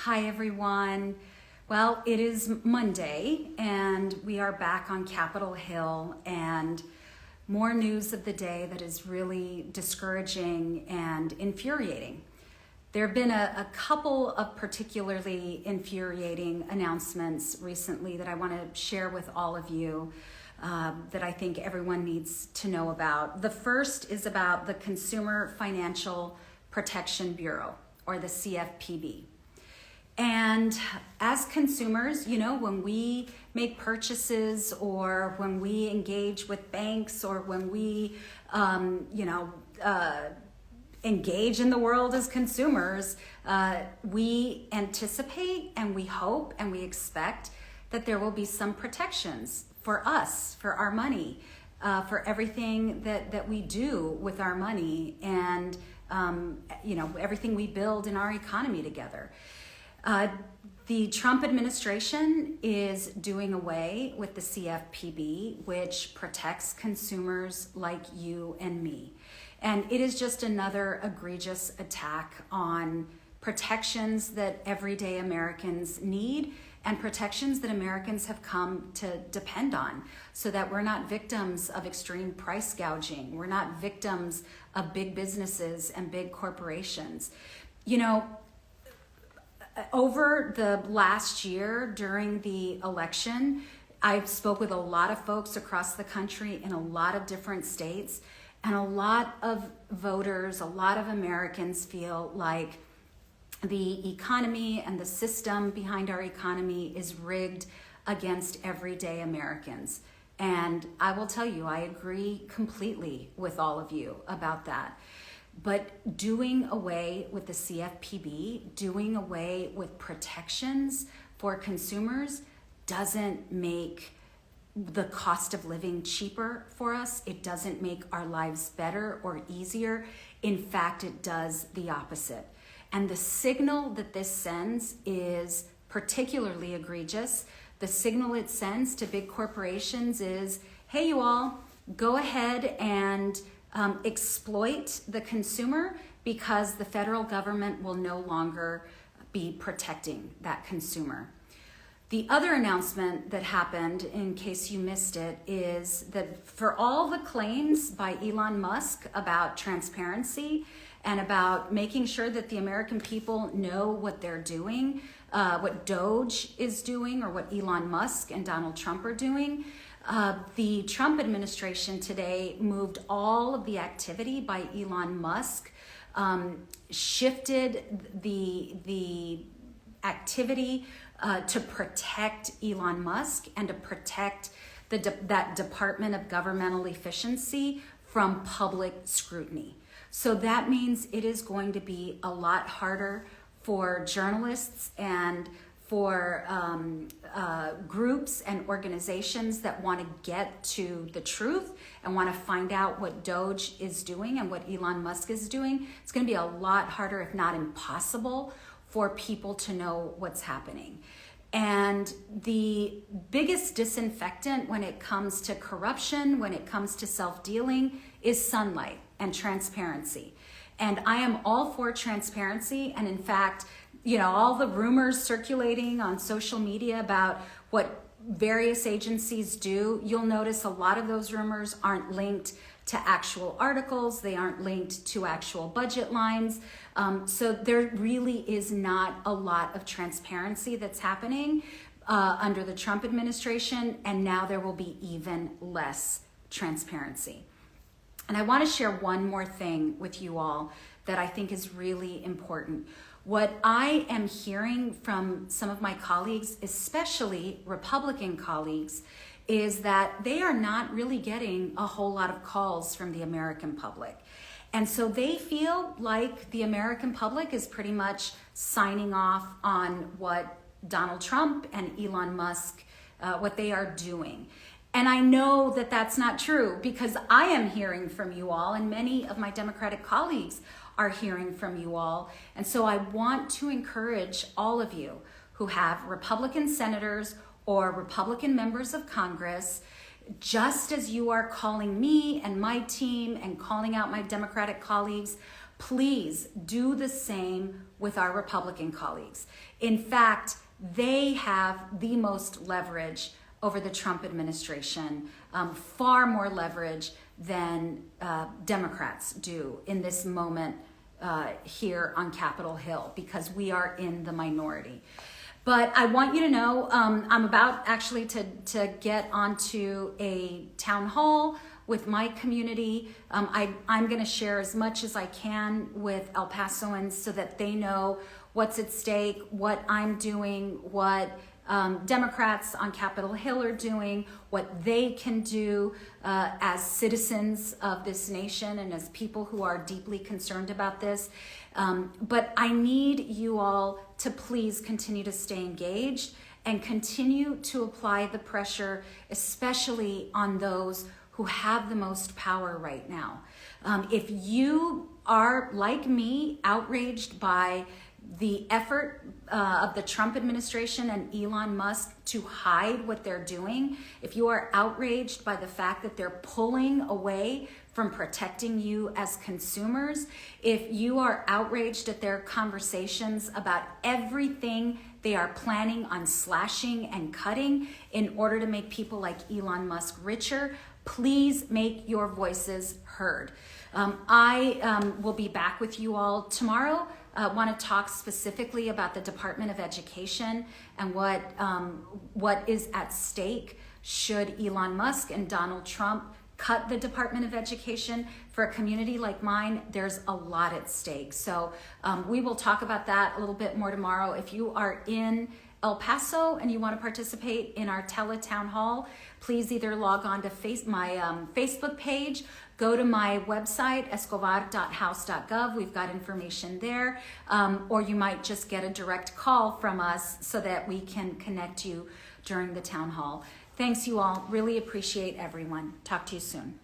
Hi, everyone. Well, it is Monday, and we are back on Capitol Hill, and more news of the day that is really discouraging and infuriating. There have been a couple of particularly infuriating announcements recently that I want to share with all of you that I think everyone needs to know about. The first is about the Consumer Financial Protection Bureau, or the CFPB. And as consumers, when we make purchases or when we engage with banks or when we, engage in the world as consumers, we anticipate and we hope and we expect that there will be some protections for us, for our money, for everything that we do with our money and, everything we build in our economy together. The Trump administration is doing away with the CFPB, which protects consumers like you and me. And it is just another egregious attack on protections that everyday Americans need and protections that Americans have come to depend on so that we're not victims of extreme price gouging. We're not victims of big businesses and big corporations. Over the last year during the election, I spoke with a lot of folks across the country in a lot of different states, and a lot of voters, a lot of Americans feel like the economy and the system behind our economy is rigged against everyday Americans. And I will tell you, I agree completely with all of you about that. But doing away with the CFPB, doing away with protections for consumers doesn't make the cost of living cheaper for us. It doesn't make our lives better or easier. In fact, it does the opposite. And the signal that this sends is particularly egregious. The signal it sends to big corporations is, hey, you all, go ahead and exploit the consumer because the federal government will no longer be protecting that consumer. The other announcement that happened, in case you missed it, is that for all the claims by Elon Musk about transparency and about making sure that the American people know what they're doing, what Doge is doing or what Elon Musk and Donald Trump are doing, the Trump administration today moved all of the activity by Elon Musk, shifted the activity to protect Elon Musk and to protect that Department of Governmental Efficiency from public scrutiny. So that means it is going to be a lot harder for journalists and for groups and organizations that want to get to the truth and want to find out what Doge is doing and what Elon Musk is doing. It's going to be a lot harder, if not impossible, for people to know what's happening. And the biggest disinfectant when it comes to corruption, when it comes to self-dealing, is sunlight and transparency. And I am all for transparency. And in fact, all the rumors circulating on social media about what various agencies do, you'll notice a lot of those rumors aren't linked to actual articles. They aren't linked to actual budget lines. So there really is not a lot of transparency that's happening under the Trump administration. And now there will be even less transparency. And I want to share one more thing with you all that I think is really important. What I am hearing from some of my colleagues, especially Republican colleagues, is that they are not really getting a whole lot of calls from the American public. And so they feel like the American public is pretty much signing off on what Donald Trump and Elon Musk, what they are doing. And I know that that's not true because I am hearing from you all, and many of my Democratic colleagues are hearing from you all. And so I want to encourage all of you who have Republican senators or Republican members of Congress, just as you are calling me and my team and calling out my Democratic colleagues, Please do the same with our Republican colleagues. In fact, they have the most leverage over the Trump administration, far more leverage than Democrats do in this moment here on Capitol Hill, because we are in the minority. But I want you to know, I'm about actually to get onto a town hall with my community. I'm going to share as much as I can with El Pasoans so that they know what's at stake, what I'm doing, what Democrats on Capitol Hill are doing, what they can do as citizens of this nation and as people who are deeply concerned about this. But I need you all to please continue to stay engaged and continue to apply the pressure, especially on those who have the most power right now. If you are, like me, outraged by the effort of the Trump administration and Elon Musk to hide what they're doing, if you are outraged by the fact that they're pulling away from protecting you as consumers, if you are outraged at their conversations about everything they are planning on slashing and cutting in order to make people like Elon Musk richer, please make your voices heard. I will be back with you all tomorrow. Want to talk specifically about the Department of Education and what is at stake should Elon Musk and Donald Trump cut the Department of Education. For a community like mine, there's a lot at stake. So we will talk about that a little bit more tomorrow. If you are in El Paso and you want to participate in our Teletown Hall, please either log on to my Facebook page, go to my website, escobar.house.gov. We've got information there. Or you might just get a direct call from us so that we can connect you during the town hall. Thanks, you all. Really appreciate everyone. Talk to you soon.